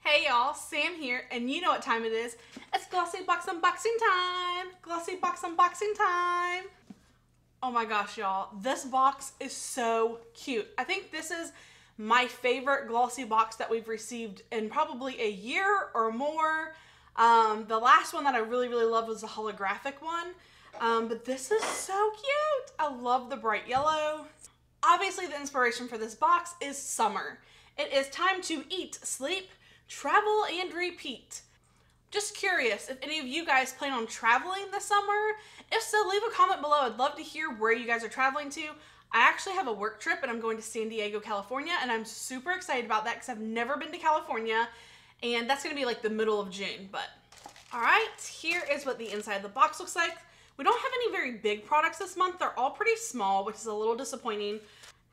Hey y'all, Sam here, and you know what time it is. It's Glossy Box Unboxing time! Glossy Box Unboxing time! Oh my gosh, y'all, this box is so cute. I think this is my favorite glossy box that we've received in probably a year or more. The last one that I really loved was the holographic one, but this is so cute. I love the bright yellow. Obviously, the inspiration for this box is summer. It is time to eat, sleep, travel, and repeat. Just curious if any of you guys plan on traveling this summer. If so, leave a comment below. I'd love to hear where you guys are traveling to. I actually have a work trip and I'm going to San Diego, California, and I'm super excited about that because I've never been to California, and that's going to be like the middle of June. But all right, here is what the inside of the box looks like. We don't have any very big products this month. They're all pretty small, which is a little disappointing.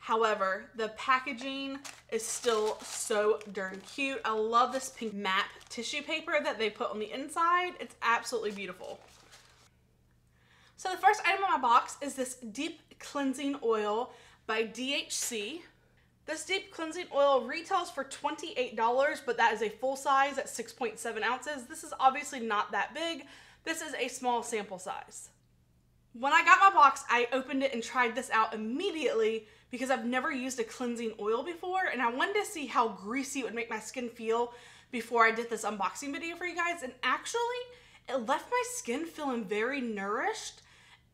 However, the packaging is still so darn cute. I love this pink matte tissue paper that they put on the inside. It's absolutely beautiful. So the first item in my box is this Deep Cleansing Oil by DHC. This Deep Cleansing Oil retails for $28, but that is a full size at 6.7 ounces. This is obviously not that big. This is a small sample size. When I got my box, I opened it and tried this out immediately because I've never used a cleansing oil before, and I wanted to see how greasy it would make my skin feel before I did this unboxing video for you guys. And actually, it left my skin feeling very nourished,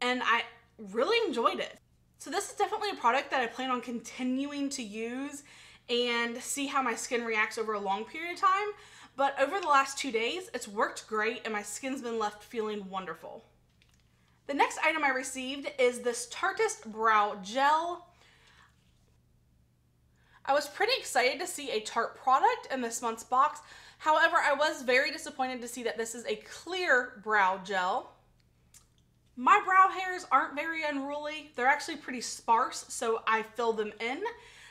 and I really enjoyed it. So this is definitely a product that I plan on continuing to use and see how my skin reacts over a long period of time. But over the last 2 days, it's worked great and my skin's been left feeling wonderful. The next item I received is this Starkest Brow Gel. I was pretty excited to see a Tarte product in this month's box. However, I was very disappointed to see that this is a clear brow gel. My brow hairs aren't very unruly. They're actually pretty sparse, so I fill them in.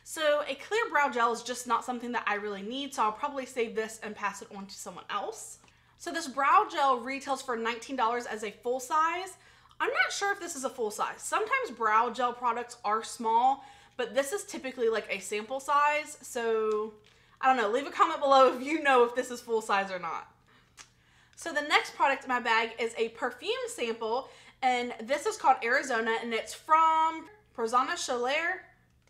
So a clear brow gel is just not something that I really need, so I'll probably save this and pass it on to someone else. So this brow gel retails for $19 as a full size. I'm not sure if this is a full size. Sometimes brow gel products are small, but this is typically like a sample size. So I don't know, leave a comment below if you know if this is full size or not. So the next product in my bag is a perfume sample, and this is called Arizona, and it's from Proenza Schouler.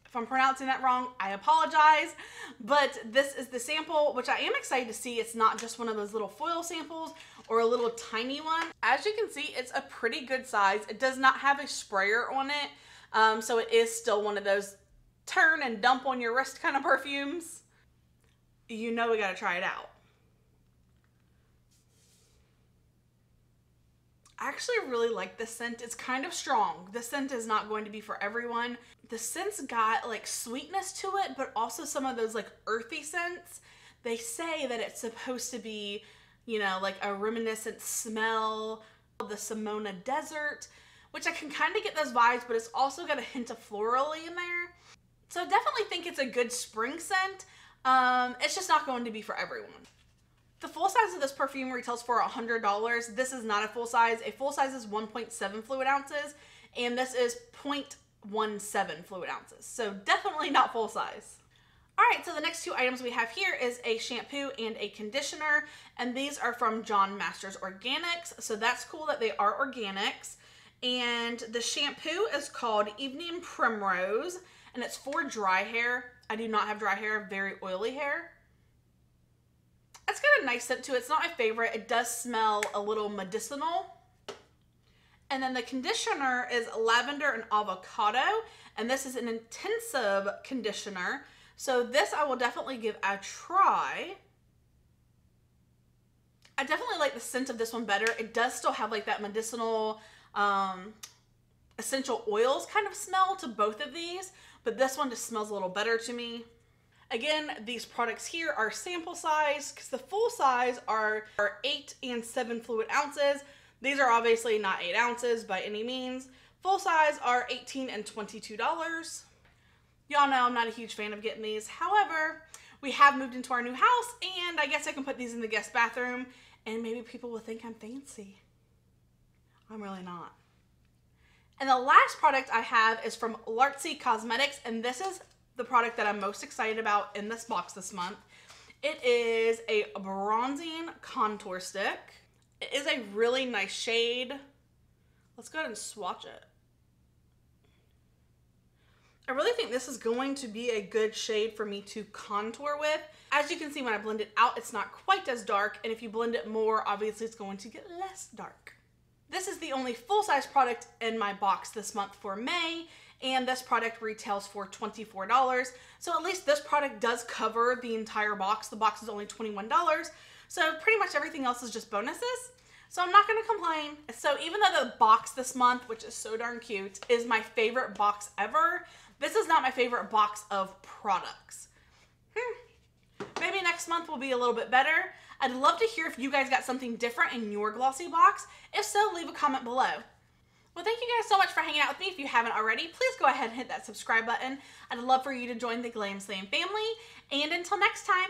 If I'm pronouncing that wrong, I apologize. But this is the sample, which I am excited to see. It's not just one of those little foil samples or a little tiny one. As you can see, it's a pretty good size. It does not have a sprayer on it, so it is still one of those turn and dump on your wrist kind of perfumes. You know we gotta try it out. I actually really like this scent. It's kind of strong. This scent is not going to be for everyone. The scent's got like sweetness to it, but also some of those like earthy scents. They say that it's supposed to be, you know, like a reminiscent smell of the Simona Desert, which I can kind of get those vibes, but it's also got a hint of florally in there. So I definitely think it's a good spring scent. It's just not going to be for everyone. The full size of this perfume retails for $100. This is not a full size. A full size is 1.7 fluid ounces, and this is 0.17 fluid ounces. So definitely not full size. All right, so the next two items we have here is a shampoo and a conditioner, and these are from John Masters Organics. So that's cool that they are organics. And the shampoo is called Evening Primrose, and it's for dry hair. I do not have dry hair, very oily hair. It's got a nice scent to it. It's not my favorite. It does smell a little medicinal. And then the conditioner is lavender and avocado, and this is an intensive conditioner. So this I will definitely give a try. I definitely like the scent of this one better. It does still have like that medicinal essential oils kind of smell to both of these, but this one just smells a little better to me. Again, these products here are sample size because the full size are 8 and 7 fluid ounces. These are obviously not 8 ounces by any means. Full size are $18 and $22. Y'all know I'm not a huge fan of getting these. However, we have moved into our new house, and I guess I can put these in the guest bathroom, and maybe people will think I'm fancy. I'm really not. And the last product I have is from Artsy Cosmetics, and this is the product that I'm most excited about in this box this month. It is a bronzing contour stick. It is a really nice shade. Let's go ahead and swatch it. I really think this is going to be a good shade for me to contour with. As you can see, when I blend it out, it's not quite as dark, and if you blend it more, obviously it's going to get less dark. This is the only full-size product in my box this month for May, and this product retails for $24. So at least this product does cover the entire box. The box is only $21, so pretty much everything else is just bonuses. So I'm not gonna complain. So even though the box this month, which is so darn cute, is my favorite box ever, this is not my favorite box of products. Maybe next month will be a little bit better. I'd love to hear if you guys got something different in your glossy box. If so, leave a comment below. Well, thank you guys so much for hanging out with me. If you haven't already, please go ahead and hit that subscribe button. I'd love for you to join the Glamslam family. And until next time,